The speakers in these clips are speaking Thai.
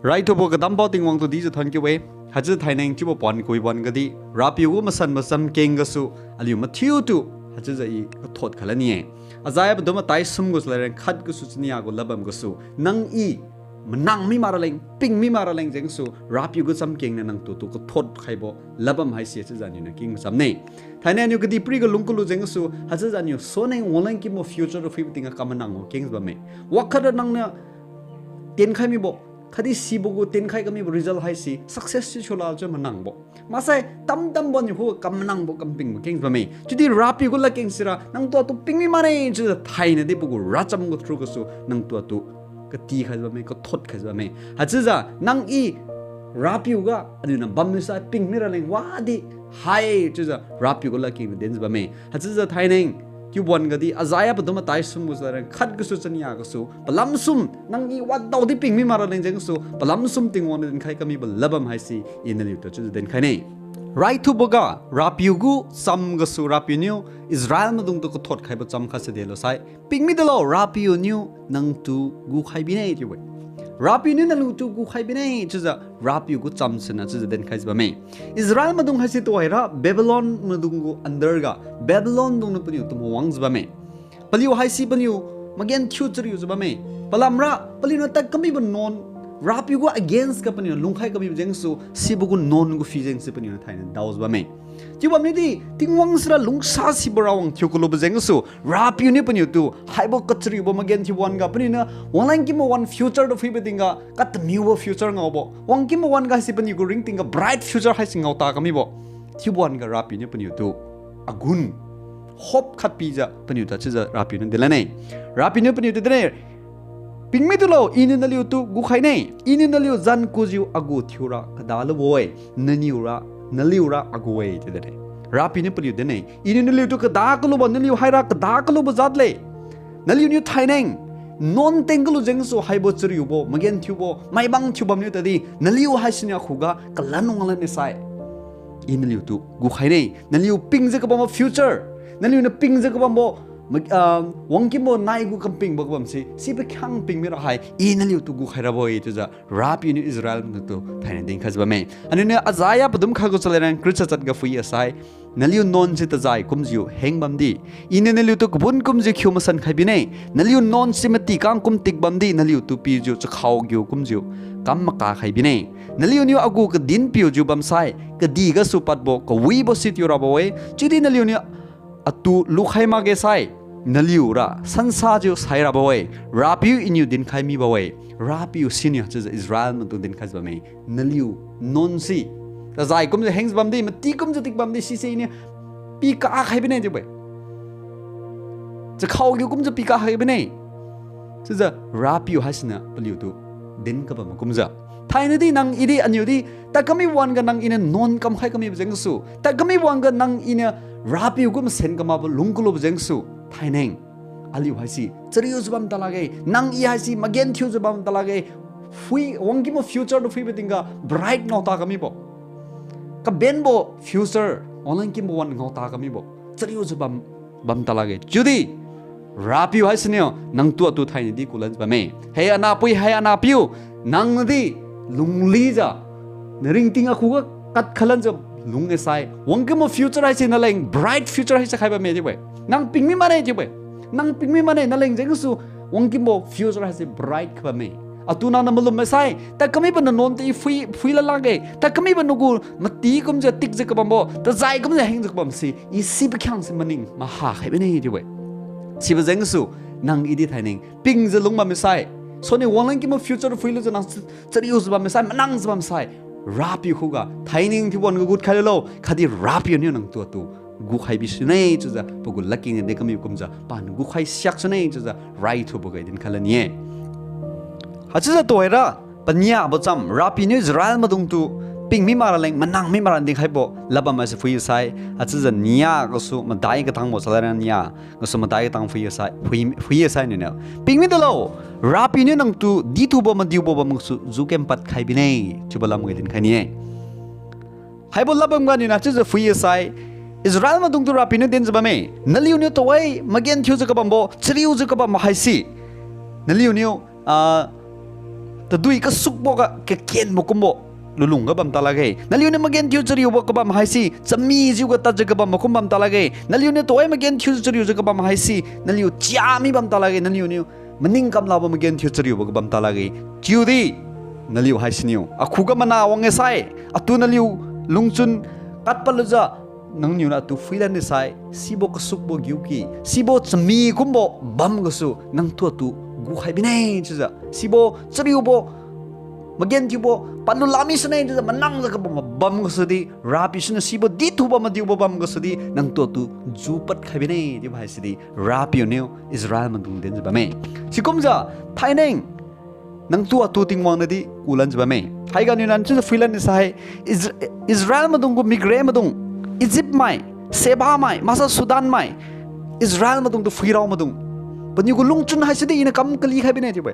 ไรทุบกระดัมเป้าติงวังตัวดีจะทันกี่เวฮัจจะไทยในจิบปอนคุยวันก็ดีราปิวก็มาสั่นมาซ้ำเก่งก็สู้aliu mathiutuฮัจจะอีก็ทดขลันเนี่ยอาศัยแบบตัวมาไต่ซุ่มก็สุดเลยขัดก็สุดนี่ก็ลับก็สู้นังอีมันนั่งไม่มาอะไรปิ้งไม่มาอะไรเจ๋งสู้ราปิวก็ซ้ำเก่งในนังตัวก็ทดใครบ่ลับให้เสียจะจานอยู่นะกิ่งซ้ำเนี่ยไทยในอยู่ก็ดีปรีก็ลุงก็รู้เจ๋งก็สู้ฮัจจะจานอยู่โซนในวันนั้นกิโมฟิวเจอร์ฟิบติงก็กำมันนั่งเก่งซ้ำเนี่ยวักขัดนั่งเนี่ยเตียนใครมีบ่คดีสีบุกตินใครก็มีบริษัทให้สี success ที่ชัวร์จะมันนั่งบ่มาใส่ตั้มบนอยู่พวกกำนั่งบ่กำปิงบ่เก่งบ่มีจุดที่ราปีก็ละเก่งสิระนั่งตัวตุปิงไม่มาเนี่ยจุดไทยเนี่ยที่พวกรัชมังก็ทรูก็สู้นั่งตัวตุก็ตีใครบ่มีก็ทดใครบ่มีฮัจจะนั่งอีราปีก็อันนี้นั่งบัมไม่ใส่ปิงไม่ระเลงว่าดิไฮจุดราปีก็ละเก่งเด่นบ่มีฮัจจะไทยเนี่ยที่วันก็ดีอาศัยปฐมตายสมุสระขัดก็สุดสัญญาก็สู้ปลำซุ่มนั่งอีวัดดาวที่ปิงไม่มาอะไรเจ๋งสู้ปลำซุ่มติงวันเดินใครก็มีบลลับมาให้สิอินเดียตัวจุดเด่นใครเนี่ยไรทุบก็ราปิวกูซ้ำก็สู้ราปิวนิวอิสราเอลมาตรงตัวก็ทอดใครประจำข้าเสด็จเลยใช่ปิงมิดโลราปิวนิวนั่งตูกูใครบินให้ที่เว้ยราปิวนิวนั่งตูกูใครบินให้จุดจะราปิวกูจำสินะจุดเด่นใครจะไม่อิสราเอลมาตรงให้สิตัวไอ้ระเบเบลอนมาตรงกูอันเดอร์ก็เบเบลอนตรงนั้นเป็นอยู่ตัววังจะไม่ปลิวให้สิเป็นอยู่มาเกนทิวจริวจะบ้าไหมปลำระปลิวนั่นแต่ก็ไม่เป็นนอนราปิวก็ against กับเป็นอยู่ลุงใครก็มีเจงสูสิบุกุนนอนกูฟีเจงสิเป็นอยู่ในไทยนั่นดาวจะบ้าไหมที่ว่าไม่ดีทิ้งวังสระลุงซาสิบราวังทิวกุลบเจงสูราปิวนี่เป็นอยู่ตัวให้บอกกัจจริวมาเกนที่วันกับเป็นอยู่นะวันนั้นกิมวัน future ตัวฟีเป็นติงกับกัตมิว future เงาบ่วันกิมวันกับสิเป็นอยู่กูริงติงกับ bright future ให้สิเงาตาก็มีบ่ที่วันกับราปิวนี่เป็นอยู่ตัวอากุนฮอบขัดปีจะเป็นอยู่แต่จะราปิวนั่นเดลนี่ราปิวนี่เป็นอยู่แต่เนี่ยปิงไม่ตัวเราอินนั่นเลี้ยวตัวกูใครเนี่ยอินนั่นเลี้ยวจันกูจิวอากูทิวระกระดาลบวยนั่นอยู่ระนั่นเลี้ยวระอากูเว่ที่เดเนี่ยราปิวนี่เป็นอยู่แต่เนี่ยอินนั่นเลี้ยวตัวกระดากลุบนั่นเลี้ยวไฮรักกระดากลุบจัดเลยนั่นเลี้ยวนี่ไทยเนี่ยนอนเต็งกลุเจงสูไฮโบจริวโบมาเกนทิวโบไม่บังทิวบำเนี่ยแต่ดีนั่นเลี้ยวไฮสิเนี่ยขุกะกลั่นงอะไรเนี่ยใส่อินนั่นเลี้ยวตัวกูใครเนี่ยนั่นเลี้ยวปิงจะกับมาฟิวเจอร์นั่นอยู่ในปิงจะก็บัมโบวังกิมโบนายกูกับปิงบอกบัมสิไปขังปิงไม่ได้อีนั่นอยู่ตัวกูใครระบายตัวจะราบอยู่ในอิสราเอลนั่นตัวไทยนั่นเองข้าจะบัมเองอันนี้เนี่ยอาศัยปฐมข้าก็จะเรียนคริสต์จัดกับฟุยอาศัยนั่นอยู่นอนสิตาใจกุมจิวเฮงบัมดีอีนั่นอยู่ตัวกุนกุมจิวคิวมาสันใครบินเองนั่นอยู่นอนสิมาตีกังกุมติกบัมดีนั่นอยู่ตัวปีจิวจะเข้ากิวกุมจิวกัมมากาใครบินเองนั่นอยู่อากูก็ดินปิวจิวบัมไซก็ดีก็สุปัดโบก็วีบสิทธิ์อยู่ระบายจุดที่นั่นอยู่เนี่ยตัวลูกใครมาเกสัยนั่นลิวระสันซาจิวใส่ระบายราปิวอินยูดินใครมีบ่อยราปิวซินิจะอิสราเอลมันตัวดินใครจะไม่นั่นลิวนอนสิแต่ใจกุมจะเฮงส์บัมดีมันตีกุมจะติกบัมดีสิสิเนี่ยปีกาใครเป็นไงจะไปจะเข้าอยู่กุมจะปีกาใครเป็นไงจะราปิวให้สินะปลิวตัวดินกับบัมกุมจะไทยนี่นั่งอีดีอันอยู่ดีแต่ก็ไม่วันกันนั่งอินนอนกำใครก็มีเจงสูแต่ก็ไม่วันกันนั่งอินราปิวก็มาเซ็นกับมาบลุงกุลบเจงสูไทยนั่งอาลิวให้สิจริยจุบัมตลาดเกนั่งอีให้สิมาเกนทิวจุบัมตลาดเกฟุยวังกิโมฟิวเจอร์ดูฟุยไปติงกับไบรท์เงาตาก็มีบ่กับเบนโบฟิวเจอร์ออนไลน์กิโมวันเงาตาก็มีบ่จริยจุบัมตลาดเกจุดีราปิวให้สิเนี่ยนั่งตัวไทยนี่ดีกุลันจุบัมเฮียนาปุยเฮียนาปิวนั่งดีลุงลีจ้ะนริงติงอาคูก็กัดขลันจะลุงเอสัยวังก็มาฟิวเจอร์ให้สินั่นเอง bright future ให้สักใครแบบนี้จีบเว้ยนั่งปิงไม่มาเนี่ยจีบเว้ยนั่งปิงไม่มาเนี่ยนั่นเองเจ้าก็สู้วังก็มาฟิวเจอร์ให้สิ bright แบบนี้อ่ะตัวนั้นมันลุมไม่ใช่แต่ก็ไม่เป็นนนตีฟุยละล่างเกแต่ก็ไม่เป็นนกูมาตีก็มันจะติ๊กจะกับบัมโบแต่ใจก็มันจะเฮงจะกับบัมสิอีสิบข้างสิมันนิ่งมาหาใครแบบนี้จีบเว้ยสิบเจ้าก็สู้นั่งอีดีไทยนิ่งปิงจะลงมาไม่ใช่ส่วนในวันนั้นกิมฟิวเจอร์ฟุยเลยจะนั่งจะริ้วจะบัมไม่ใช่มันนั่งจะบัมใช่ราปิวขุกะไทยนิ่งที่วันก็กูดใครเล่าคดีราปิวเนี่ยนั่งตัวกูใครบิสเน่จุดจะพวกลักกิ้งเด็กก็มีกุมจะป่านกูใครชักสเน่จุดจะไรทุบกันดินขลันเนี่ยฮัจจะตัวเอระปัญญาบ่จำราปิวเนี่ยอิสราเอลมาตรงตัวปิงไม่มาอะไรมันนั่งไม่มาอะไรใครบอกลับมาสิฟุยใส่ฮัจจะเนี่ยก็สู้มาได้ก็ทั้งหมดสลายเนี่ยก็สู้มาได้ก็ทั้งฟุยใส่ฟุยใส่เนี่ยปิงไม่ตัวเราราปิวเนี่ยนั่งตัวดีตัวบ่มาดิวบ่มึงสู้จูเกมปัดใครบินเน่จุบลามกันดินใครเนี่ยใครบอกลับมาเนี่ยนะจะฟุยใส่อิสราเอลมาตรงตัวราปิวเนี่ยเดินจะบ้าไหมนั่นลิวเนี่ยตัวไอ้มาเกนทิวจะกับบัมโบชริวจะกับบัมมาให้สินั่นลิวเนี่ย แต่ดุยก็สุกบอกอะแกเขียนบอกกุมบอกลุงก็บัมตาลาเกยนั่นลิวเนี่ยมาเกนทิวจริวบอกก็บัมหายสิจะมีจิวก็ตัดจะก็บัมมาคุมบัมตาลาเกยนั่นลิวเนี่ยตัวไอ้มาเกนทิวจริวจะก็บัมหายสินั่นลิวจ้ามีบัมตาลาเกยนั่นลิวเนี่ยมันนิ่งกำลาบมาเกนทิวจริวบอกก็บัมตาลาเกยจิวดีนั่นลิวหายสินิวอะคู่ก็มันาวงเงยไซอะตัวนั่นลิวลุงจุนกัดปลุจ้านังนิวนะตัวฟิลันเนไซสิบอกก็สุกบอกกิวกีสิบอกจะมีคุมบอกบัมก็สุนังตัวตัวกูให้บินเองจ้ะสิบอกจริวบอกมาเกนทิวบอกปันลุลามิสเนยจ้ะมันนั่งจะก็บอกมาบัมก็สุดีราปิชนะสิบอกดิทูบอกมาดิวบอกบัมก็สุดีนังตัวตัวจูปัดให้บินเองที่ว่าสิดีราปิวนิวอิสราเอลมันตรงเด่นจ้ะบ้าเมสิคุมจ้ะไทยเองนังตัวตัวติงวังนั่นดีกูลันจ้ะบ้าเมไทยกันอยู่นั่นจ้ะฟิลันเนไซอิสราเอลมันตรงกูมิเกรมาตรงอียิปต์ไม่เซบาไม่มาซาสุดานไม่อิสราเอลมาตรงตัวฟิราวมาตรงปัญญากูลุงจุนให้สุดอินะคำกลีใครเป็นเนี่ยที่บ่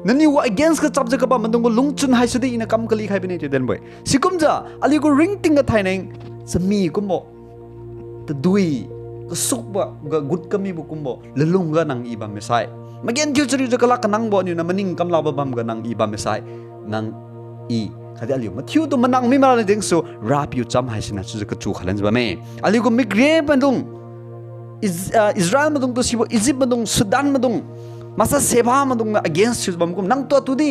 นั่นนี่ว่า against กับจับจะกับมันตรงกูลุงจุนให้สุดอินะคำกลีใครเป็นเนี่ยที่เด่นบ่สิกุมจ้ะอะไรกูริงติงกับไทยนึงจะมีกุมบ่แต่ดุยก็สุกบ่ก็กุดก็มีบุกุมบ่แล้วลุงก็นั่งอีบามไม่ใช่มาเกณฑ์ที่จะรู้จะกลักนั่งบ่นี่นะมันนิ่งกำลาบามก็นั่งอีบามไม่ใช่นั่งอีขณะaliu mathiutu manang mi mara ding so rapiu cham hai sina chu ka chu khalan ba me aliu ko migrate bandung Isreal madung to sibo Egypt madung Sudan madung masa seba madung against chu bam kum nang to tudi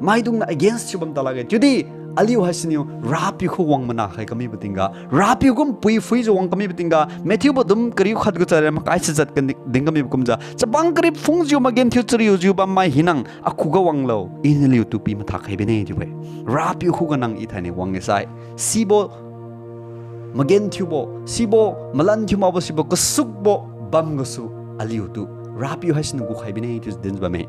maidung against chu bam talaga tudi aliu hai siniu rapiu ko wang mana khai kami batinga rapiu kum pui fui jo wang kami batinga mathiu bodum kari khat gu chare ma kai sat kan ding kami kum ja chabang kari phung ju magen thiu chri ju bam mai hinang akhuga wang lo in liu tu pi ma thak khai bene ju be rapiu khuga nang i thane wang e sai sibo magen thiu bo sibo malan thiu ma bo sibo kasuk bo bam gasu aliu tu rapiu hai sin gu khai bene ju den ba me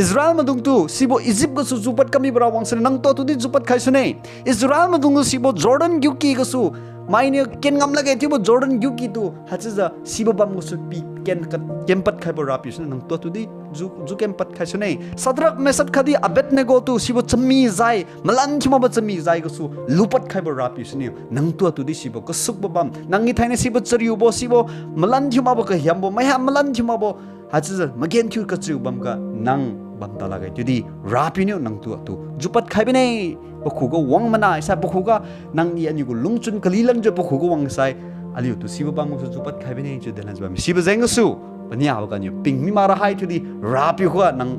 Isreal manangjiu sibo Egypt gasu zupat kami berawang sana nang to tudi zupat khai sune Isreal manangjiu sibo Jordan gyuki gasu maine ken ngam lage tibo Jordan gyuki tu hachiza sibo bam gasu pi ken kempat khai bo rapi sune nang to tudi ju kempat khai sune sadrak mesat khadi abednego tu sibo chammi zai malan chima ba chammi zai gasu lupat khai bo rapi sune nang to tudi sibo ko suk bam nangi thaine sibo chariu bo sibo malan chima ba ka hiam bo mai ha malan chima bo hachiza magen thiu ka chiu bam ka nang bam ta lagai tudi rapinu nang tu jupat khaibine bokhuga wang mana isa bokhuga nang ni ani gu lungchun kalilan je bokhuga wang sai aliu tu siba bam su jupat khaibine je delan jba siba zeng su pania ba kan yu ping mi mara hai tudi rapi khuga nang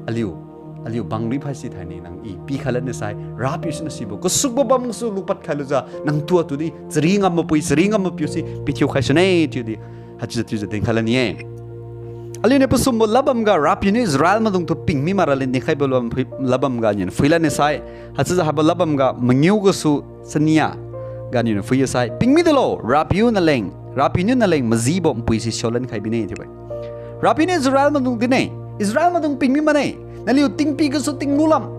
aliu bang ri phai si thani nang i pi khalan ne sai rapi sin siba ko sukba bam su lupat khaluja nang tu tudi zringa ma pui zringa ma piu si pithiu khaisune tudi hachiza tu den khalani e aliu ne pasum labam ga rapi ne Israel madung to ping mi mara le ne khaibo labam ga nyen fuila ne sai hachiza haba labam ga mangiu ga su sania ga ni ne fuya sai Pingmidulo Rapiu na leng Rapiu na leng mazibo mpui si sholan khaibine ti bai Rapi ne Israel madung dine Israel madung ping mi mane naliu ting pi ga su ting nulam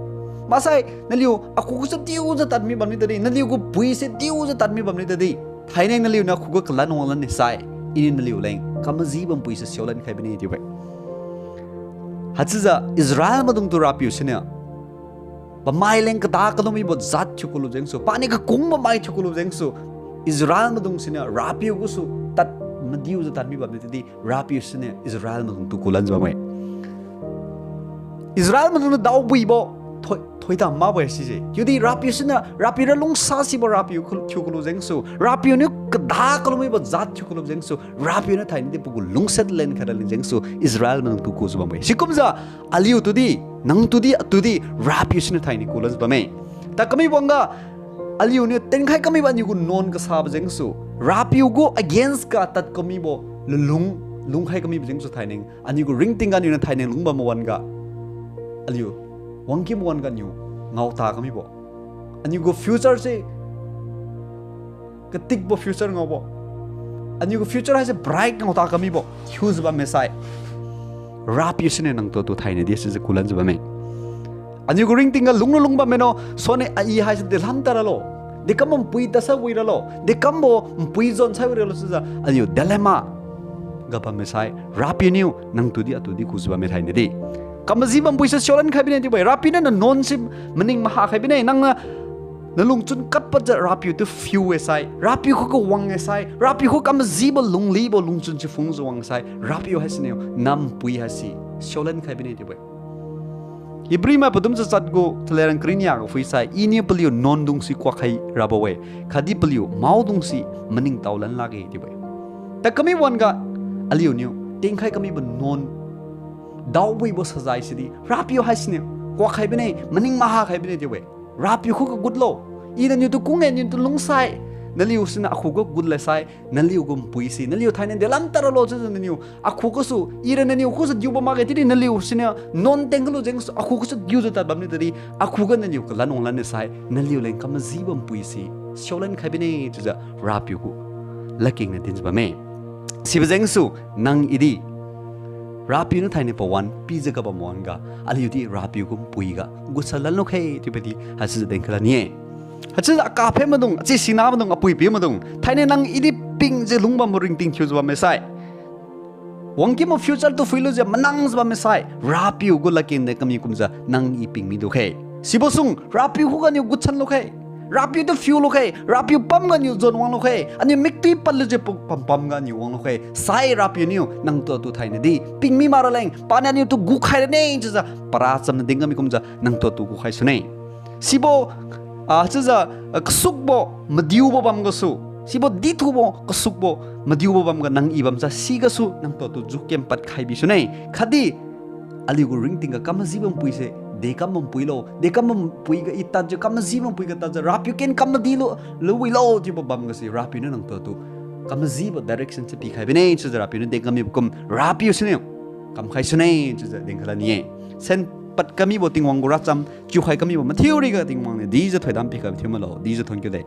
masai naliu aku ku sa tiu za tat mi bam ni tadi naliu ku pui se tiu za tat mi bam ni tadi thaine naliu na khuga klan ngolan ne sai in aliuleng kamazi bam pui se sholan khaibine ti bai hachiza Israel madung tu Rapiu sine ba mai leng ka da ka no mi bo zat chukulu jeng so pani ka kung ma mai chukulu jeng so Israel madung sine Rapiu gu su tat madiu za tat mi bam ni tadi Rapiu sine Israel madung tu kulan ba mai Israel madung dau bui bo thoi da ma bo si je yudi Rapiu sine Rapiu ra lung sa si bo Rapiu chukulu jeng so Rapiu ni ka da ka no mi bo zat chukulu jeng so Rapiu na thain de pu lung set len khara len jeng so Israel madung tu ko ba mai sikum za aliu tudi nang tudi Rapiu sine thaini kulan ba mai ta kami bonga aliu ni ten khai kami ba ni gu non ka sa ba jeng so Rapiu go against ka tat kami bo lung khai kami jeng so thaining ani gu ring ting ga ni na thaining lung ba mo wan ga aliu wangki mo wan ga nyu ngau ta kami bo ani gu future se ka tik bo future ngau bo ani gu future has a bright ngau ta kami bo use ba mesai Rapiu sine nang to thaine dia se kulan ba me ani gu ring ting ga lung ba meno sone ai ha se delam taralo de kam pui ta sa wiralo de kam bo pui zon sa wiralo sa ani dilemma ga ba mesai Rapiu new nang tudi atudi ku ba me thaine di kamazi bam pui se sholan khabine di bai Rapiu na non sim maning maha khabine nang na lung chun kat pa ja Rapiu tu few esai Rapiu ko wang esai Rapiu ko kamazi ba lung li bo lung chun chi fung zo wang sai Rapiu has ne nam pui hasi sholan khabine di bai Ibri ma padum sa chat go tleran krinya go fui sai ini peliu non dung si kwa khai rabawe khadi peliu maidung si maning taulan lage ti bai ta kami wan ga aliu niu ting khai kami ban non daw bai bo sajai sidi rapiu hasne kwa khaibine maning maha khaibine ti bai rapiu khu good lo ina niu tu kungen niu tu lungsai naliu sina akhuga good le sai naliu gum puisi naliu thainen delam taralo chu naliu akhuga su ira naliu khu su juba ma ge ti naliu sina non tenglo jeng akhuga su gyu ta bamni tari akhuga naliu ka lanong lan sai naliu leng kam jibam puisi sholan khabine chu ja rapiu ku laking na tin ba me sibajeng su nang idi rapiu no thaine pa wan pija ka ba monga aliu di rapiu gum puiga gusalan no khe ti beti hasu den khala nie hachu akape madung chi sina madung apui pi madung thaine nang idi ping je lungba moring ting khuzwa me sai wangki mo future to fuilo je manang zwa me sai rapiu go lakin de kami kumza nang i ping mi do khe sibosung rapiu hu ga ni guchan lo khe rapiu to fuel lo khe rapiu pam ga ni zon wang lo khe ani mikti pal je pam ga ni wang lo khe sai rapiu ni nang to thaine di ping mi maraleng pana ni to gukhaibine ja para cham na ding kami kumza nang to gukhai sunai sibo achaza kasukbo maidungbo bam gasu sibo dithubo kasukbo maidungbo bam ga nang ibam sa si gasu nang to jukem pat khai bi sunai khadi aligu ring tinga kamazibam puise de kamam puilo de kamam puiga itta je kamazibam puiga ta rapiu ken kamadilo lo wi lo ti bam ga si rapiu nang to kamazibo direction se pi khai bi nei chu rapiu de kami kum rapiu sunai kam khai sunai chu ding khala ni sen pat kami bo ting wang gura cham chu khai kami bo mathiutu ga ting wang ne di je thoidam pi ka thimalo di je thon ke de